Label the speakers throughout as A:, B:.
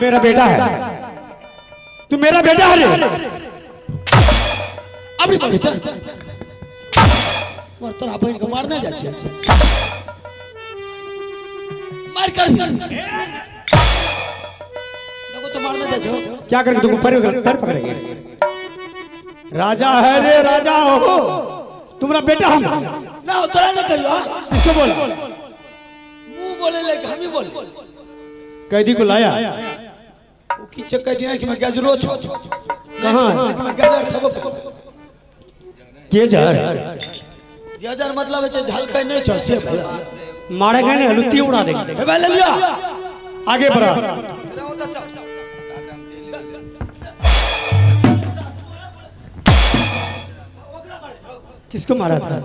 A: मेरा बेटा है, तू मेरा बेटा है रे।
B: अभी बढ़े तो और तोरा बहन को मारने जा छी मार कर देखो तो मारने जा छो
A: क्या करेंगे तुमको पैर पकड़ेंगे। राजा है रे राजा हो, तुम्हारा बेटा हम
B: ना तोरा न करियो
A: किसको बोल
B: मुंह बोले ले हम ही बोल
A: कैदी को लाया
B: वो की चक्कर दिया कि मैं गजरो छो
A: कहां है
B: मैं गजर छबो
A: केजर
B: गजर मतलब है झलकै नहीं छो से भला
A: मारेंगे ना लुत्ती उड़ा देंगे।
B: ए ले लिया
A: आगे बढ़ा किसको मारा था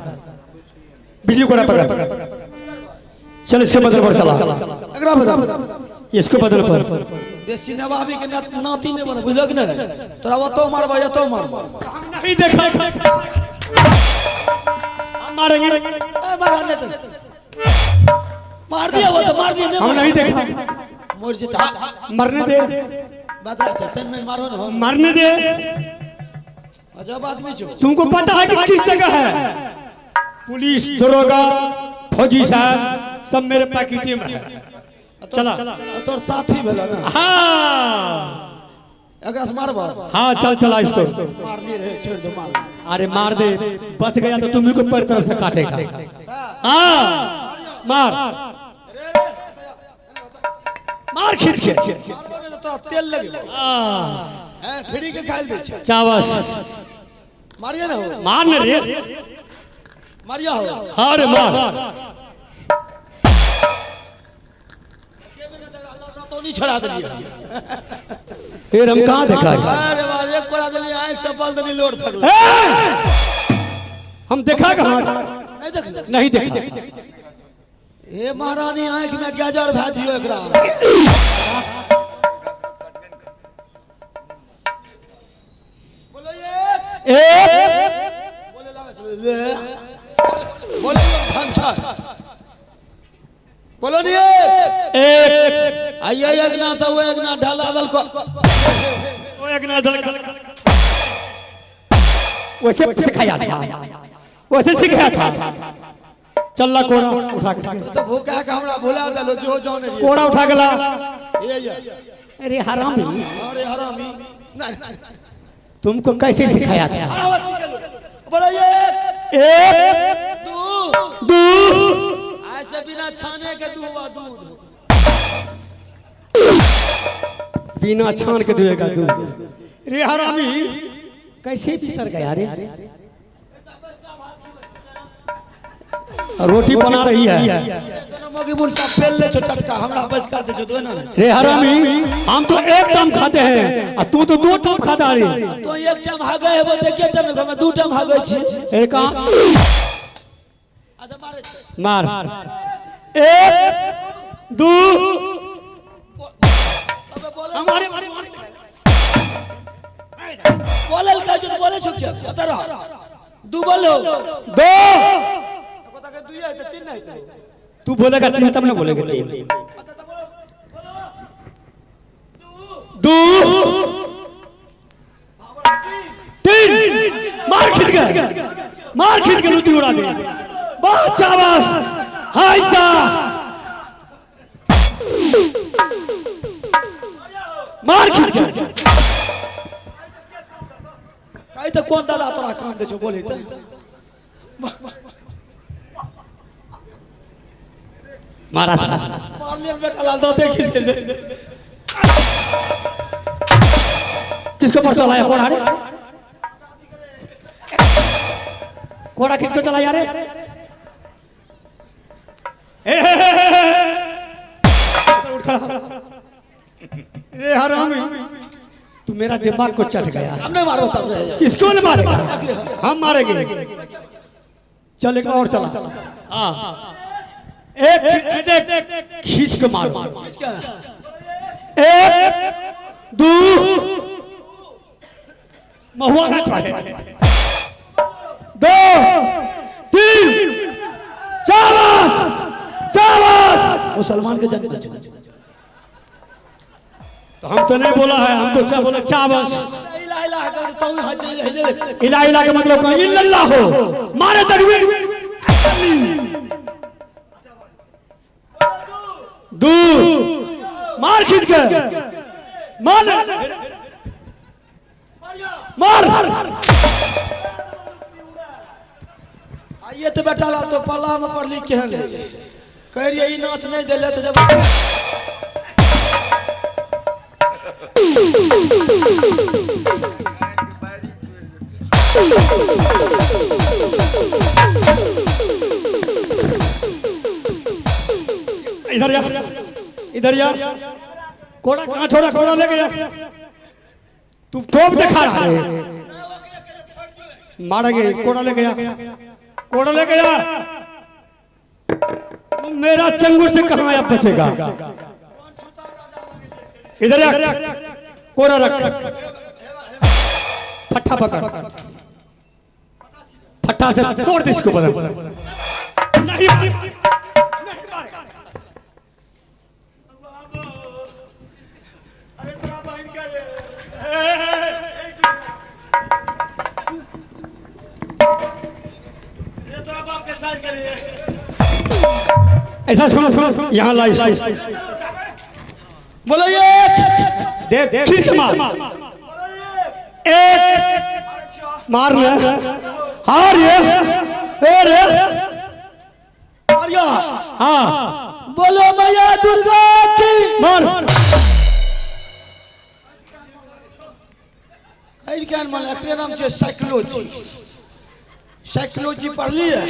A: बिजली कोड़ा पकड़ चल इसके बदल पर चला
B: अगला बता
A: इसको बदल पर
B: बेसी नवाबी के नाती ने बन बुझलक न तोरा वो तो मारबा या तो मारबा
A: नहीं देखा हम मारेंगे
B: ए मारा ने तो मार दिया वो तो मार दिया
A: हम नहीं देखा
B: मोर जिता
A: मरने दे
B: बदला से तन में मारो न
A: मरने दे।
B: अजब आदमी छो
A: तुमको पता है कि किस जगह है पुलिस दरोगा फौजी साहब सब मेरे पैकेट में है। चला
B: तोर साथी भेला ना
A: हाँ
B: एकरा से मारबा
A: हाँ चल चला इसको
B: मार दिए रे छोड़ दो मार
A: अरे मार दे बच गया तो तुम्ही को पैर तरफ से काटेगा। हाँ मार मार खींच के
B: मारबा ने तो तोरा तेल लगे हैं फ्री के खाइल दे छै
A: चावस
B: मारिए ना हो
A: मारने रे
B: मारिया हो
A: हाँ रे मार
B: तो नहीं छोड़ा दिया
A: फिर हम कहाँ देखा
B: अरे वाह एक कोड़ा दिली आंख से बल दनी लोड फगला
A: हम देखा कहाँ
B: नहीं देख
A: नहीं देखा
B: ए महारानी आंख में गजर भा दियो एकरा बोलो ये बोले लावे बोले फंसा बोलो नहीं
A: एक
B: आइए एक ना सब एक ना ढाला दल को
A: वो एक ना वैसे सिखाया था वैसे सिखाया था। चल ला कोड़ा उठा के
B: तो भूखा का हमरा भुला दलो जो जाने रे
A: कोड़ा उठा के ला।
B: ये
A: अरे हरामी
B: अरे हरामी
A: तुमको कैसे सिखाया था।
B: बोलो ये
A: एक
B: दू
A: दू
B: ऐसे बिना छाने के दूबा दूध
A: बिना छान के दुएगा दूध। रे हरामी कैसे बिसर गया रे। रोटी बना रही है
B: मोगी मुन सब पेल ले छो टटका हमरा बस का दे छो दो ना
A: रे हरामी हम तो एक टाइम खाते हैं और तू तो दो टाइम खाता रे।
B: तो एक टाइम हागे हेबो ते के टाइम में दो टाइम हागे छी
A: एक
B: अच्छा मारे
A: मार एक दू
B: अबे बोले
A: हमारे
B: बोले का जो बोले छो क्या तेरा दू बोलो
A: दो
B: पता के दू है तो तीन नहीं तो
A: तू बोलेगा तीन तब ना बोलेगा तीन दो तीन मार खींच के लूटी उड़ा दे। बहुत चावस हाय सा मार खींच के
B: काई तो कौन दादा तोरा काम दे छो बोले तो
A: मारा था
B: मारने बेटा लाल दो देखी से
A: किसको पर चलाया कोड़ा रे कोड़ा किसको चलाया रे उठ खड़ा रे हरामी तू मेरा दिमाग को चट गया।
B: हमने मारो तब रे
A: किसको नहीं मारेगा हम मारेंगे। चल एक और चला हाँ एक देख खींच के मारो एक दो महुआ का पड़े दो तीन चावस
B: मुसलमान के जन्म
A: तो हम तो नहीं बोला है, हम तो क्या बोले चावस।
B: इला इला कर तो हज
A: इला इला का मतलब क्या? इल्लल्लाह हो, मारे तकबीर, दूर मार खींच के मार मार।
B: आइए तो बेटा ला तो पल्ला में पड़ली केहन है कह रही ई नाच नहीं देले तो जब
A: इधर जा, इधर जा। कोड़ा कहाँ छोड़ा? कोड़ा लेके जा। तू तोप दिखा रहा है, मारेंगे। कोड़ा लेके जा, कोड़ा लेके जा। तू मेरा चंगुर से कहाँ अब बचेगा? इधर जा, कोड़ा रख, फट्टा पकड़, फट्टा से तोड़ दे इसको। नहीं ऐसा सुनो सुनो, यहाँ ला इसको।
B: बोलो एक
A: देख खींच के मार, एक मार ले। हार ये रे,
B: मारिया।
A: हाँ
B: बोलो मैया दुर्गा की।
A: मार।
B: कहीं क्या मान एकरे नाम से साइकोलॉजी। साइकोलॉजी पढ़ ली है,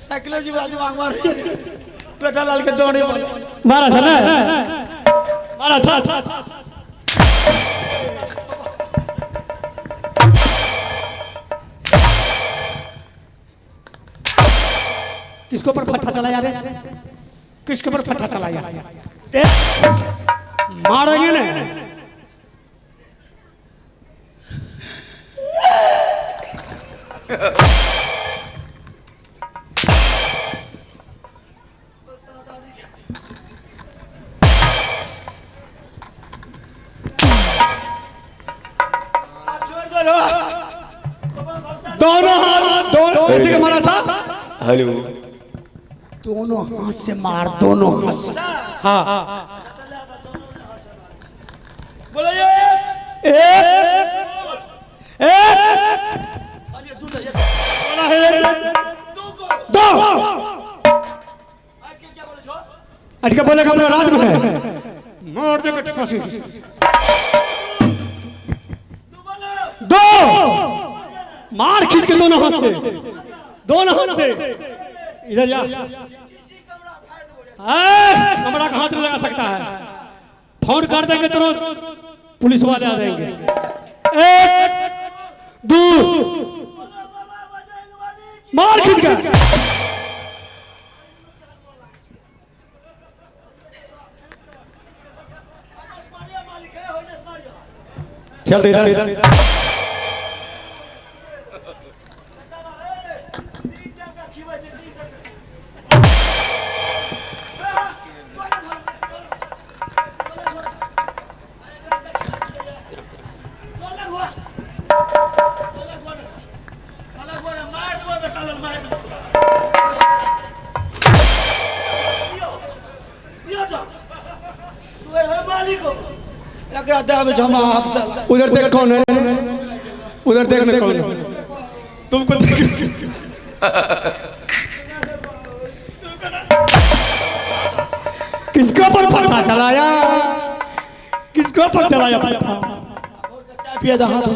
B: साइकोलॉजी वाला दिमाग मार बेटा लाल के डोने
A: मारा था ना, मारा था। किसके ऊपर फट्टा चला यार? किसके ऊपर फट्टा चला यार? मारेंगे ना। दोनों हाथ, दोनों ऐसे के मारा था।
C: हेलो,
A: दोनों हाथ से मार, दोनों हाथ से। हाँ
B: बोलो ये
A: दो अटके बोले हम लोग रात में है, मार दे कुछ फंसी। दो मार खींच के दोनों हाथ से, दोनों हाथ से। इधर जा, कमरा का हाथ नहीं लगा सकता है। फोन कर देंगे तुरंत पुलिस वाले आ जाएंगे। एक दो मार खींच के। चल इधर इधर। उधर देख कौन है, उधर देखने कौन है? तुमको देख। किसको पर फटा चलाया, किसको पर चलाया फटा?
B: चाय पिया था हाथ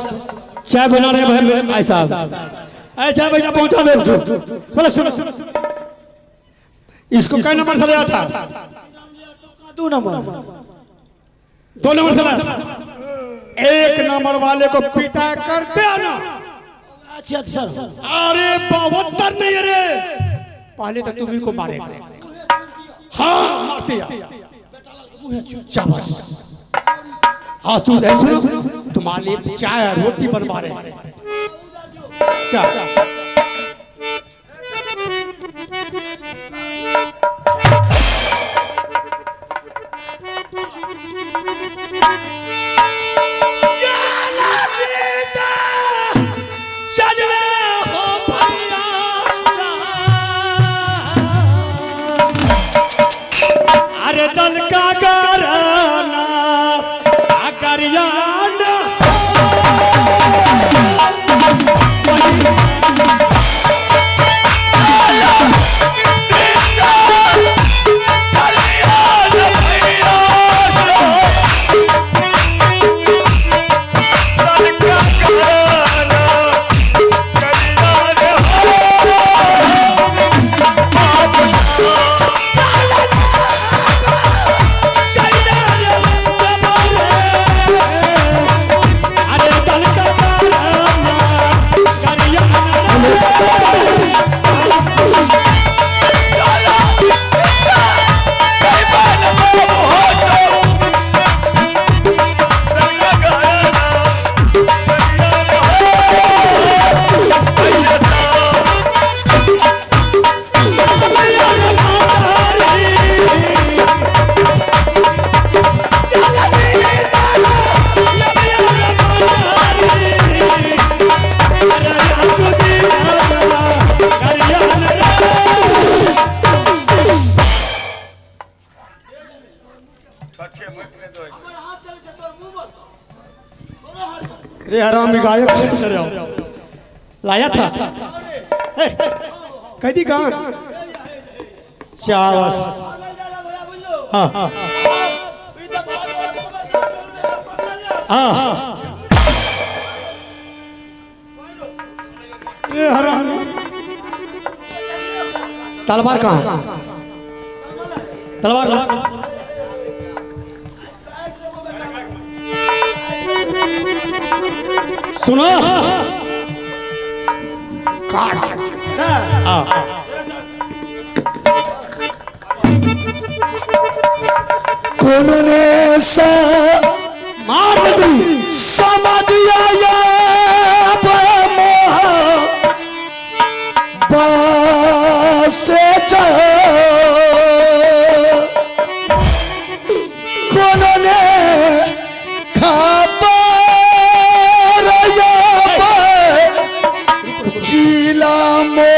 A: चाय बना रहे भाई साहब, चाय भैया पहुंचा दे। बोले सुनो, इसको कई नंबर से लिया था?
B: 2 नंबर।
A: 2 नंबर से लाया। 1 नंबर वाले को पीटा करते आना।
B: अच्छा सर।
A: अरे 72 नहीं रे, पहले तो तुम्ही को मारेगा। हाँ मारते यार। शाबाश। हाँ चूत है, सुनो तुम्हारे लिए चाय रोटी बनवा रहे हैं। क्या रे हराम गायक कर रहा लाया था कहती कहाँ चावस हाँ हाँ हाँ रे हराम तलवार कहाँ तलवार सुनो काट
B: कोने सा
A: मार
B: समदिया बसे कोने खबर गीला मो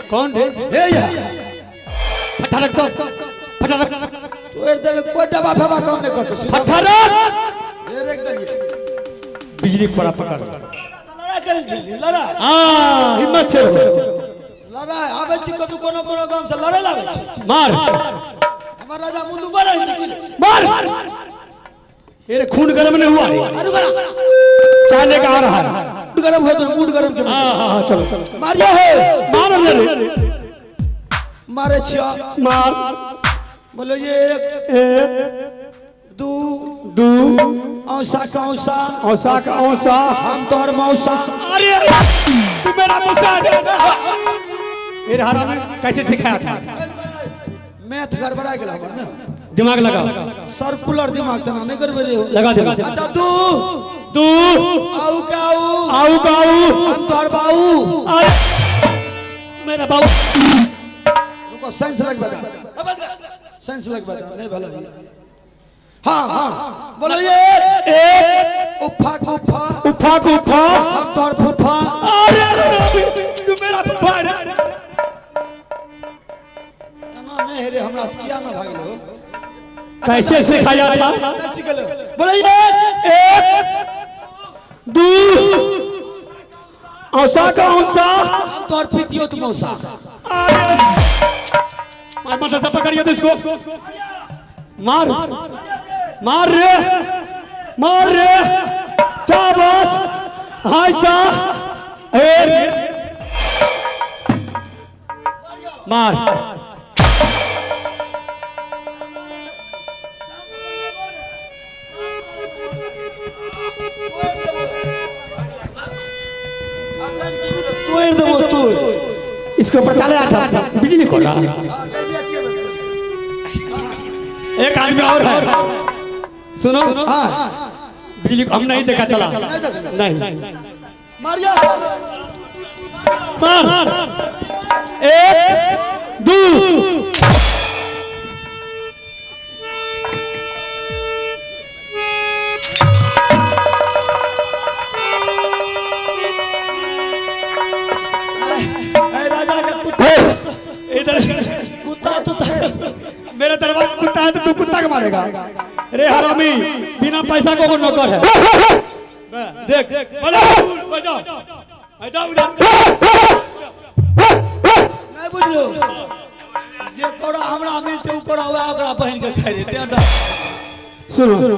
A: कौन रे
B: हे या
A: फटारक तो फटारक
B: तोड़ देवे कोई दबा फेबा काम नहीं करतो
A: फटारक
B: ये रेक दलिए
A: बिजली पड़ा पकड़
B: लड़ा कर लड़ा
A: हां हिम्मत से
B: लड़ा आवे छी कतु कोनो कोनो गाम से लड़े लावे छी
A: मार
B: हमर राजा मुंडू बड़ा छी
A: मार ये खून गरम नहीं हुआ रे
B: अरु गरा
A: चाले का आ रहा है
B: मूड गरम हो तो मूड गरम के
A: हां चलो चलो
B: मारिया है
A: मार रे
B: मारे छिया
A: मार
B: बोलो ये
A: एक
B: दू
A: दू
B: औसा का औसा
A: औसा का औसा
B: हम तोर मौसा
A: अरे तू मेरा मौसा ये हरा में कैसे सिखाया था
B: मैथ गड़बड़ा गेला हमर ना
A: दिमाग लगाओ
B: सर्कुलर दिमाग तना नहीं करबे रे
A: लगा दे
B: अच्छा दू
A: तू
B: आऊ काऊ
A: आऊ काऊ
B: हम तोर बाऊ
A: मेरा बाऊ
B: रुको साइंस लग बता साइंस लग बता नहीं भला हाँ हाँ बोलो ये
A: एक
B: उफा उफा
A: उफा उफा
B: हम तोर फूफा।
A: अरे तू मेरा फूफा रे
B: ना नहीं रे हमरा से किया ना भागलो
A: कैसे सिखाया था
B: कैसे गलो बोलो ये
A: एक दो औसा का औसा
B: हम तोर पितियो तुम औसा।
A: मार मार से पकड़िए तो इसको मार मार रे चाबस हाइसा मार
B: तोड़ देबो तू
A: इसके ऊपर चले आता बिजली को रहा एक आदमी और है सुनो
B: हाँ
A: बिजली को हम नहीं देखा चला नहीं
B: मारिया
A: मार एक दो
B: राजा का कुत्ता
A: इधर
B: कुत्ता तो
A: मेरे दरबार कुत्ता है तो तू कुत्ता के मारेगा रे हरामी बिना पैसा को नौकर है देख बजाओ बजाओ बजाओ उधर
B: नहीं बुझलो जे कोड़ा हमरा मिलते ऊपर हुआ ओकरा बहन के खाइ देते अंडा।
A: सुनो
B: बोलो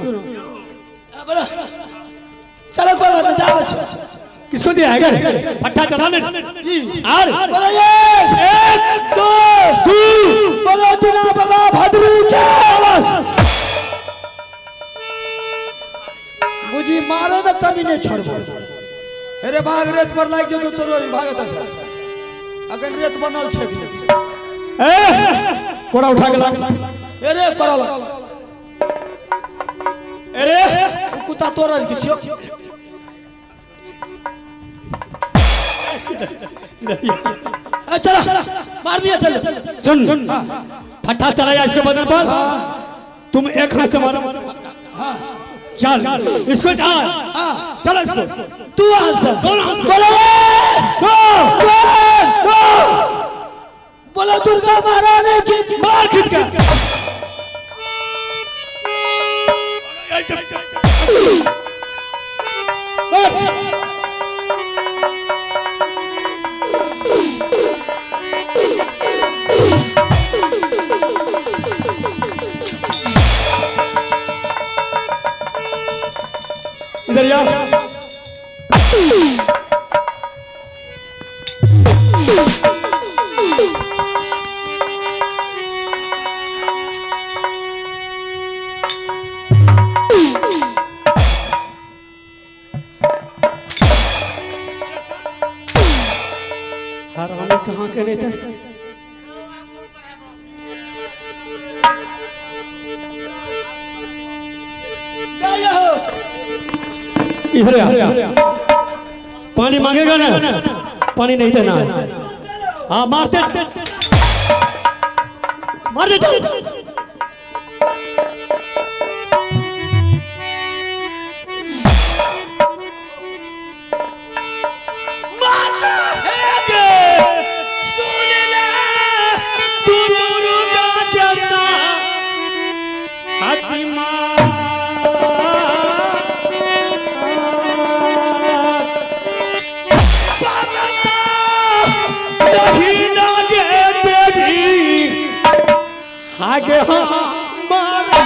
B: चलो कोई बात नहीं जा बस
A: किसको दिया है पट्टा चला ले आर
B: बोलो ये
A: एक दो
B: बोलो दिना बाबा भद्रू के
A: बस
B: मुझे मारे में कमी नहीं छोड़बो। अरे भाग रेत पर लाग जो तोरो भागत है अगर रेत बनल छै
A: ए कोड़ा उठा के ला
B: अरे करल
A: अरे
B: कुत्ता तोरल कि छियो चला मार दिया चल
A: सुन फट्टा चलाया इसके बदन पर तुम एक हाथ से मारो चल इसको चल इसको
B: तू हाथ से
A: दोनों हाथ से
B: बोलो
A: गो
B: बोलो दुर्गा महारानी की
A: मार खींच के इधर यार हरामी कहाँ के नहीं थे इधर पानी मांगेगा ना पानी नहीं देना हाँ मारते मार दे आगे हमारा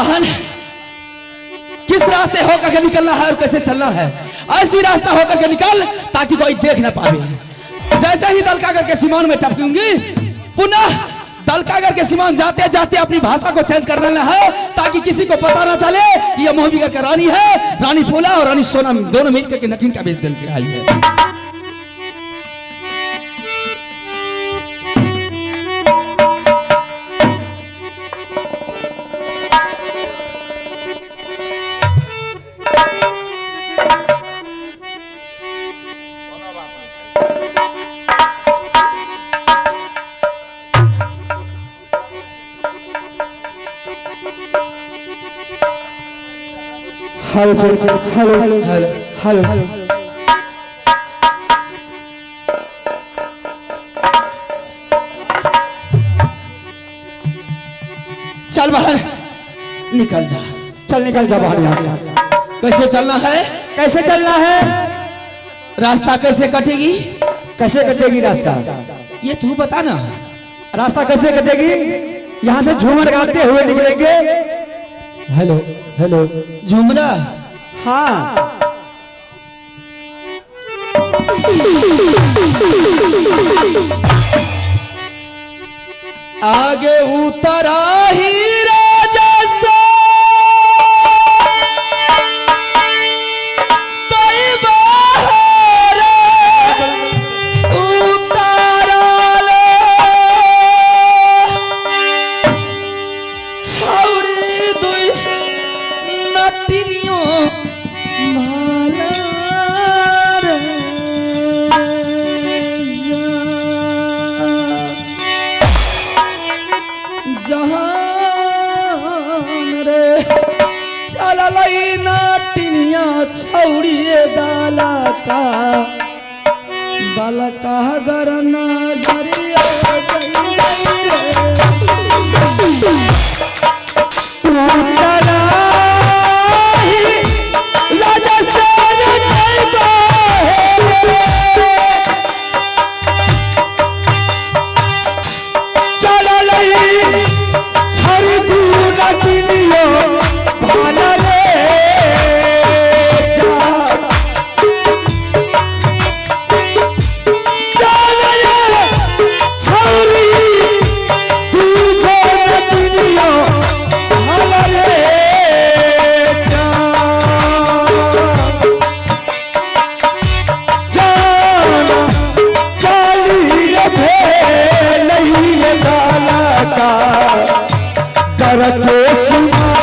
C: बहन, किस रास्ते होकर के निकलना है और कैसे चलना है? ऐसी रास्ता होकर के निकल ताकि कोई देख ना पावे। जैसे ही दलकागर के सीमान में टपकूंगी, पुनः दलकागर के सीमान जाते जाते अपनी भाषा को चेंज कर लेना है ताकि किसी को पता ना चले कि यह मोहबिका का रानी है। रानी फूला और रानी सोना दोनों मिलकर के नटीन का बेच दिल के आई है।
B: हेलो हेलो हेलो हेलो
C: चल बाहर निकल जा।
B: चल निकल जा बाहर यहाँ से।
C: कैसे चलना है?
B: कैसे चलना है?
C: रास्ता कैसे कटेगी?
B: कैसे कटेगी रास्ता?
C: ये तू बता ना।
B: रास्ता कैसे कटेगी? यहाँ से झूमर गाते हुए निकलेंगे। Hello hello
C: Jhumra?
B: हाँ।
C: आगे उतरा ही राजा सा छौड़ी रे दाला का गरना गरिया
B: करके सुना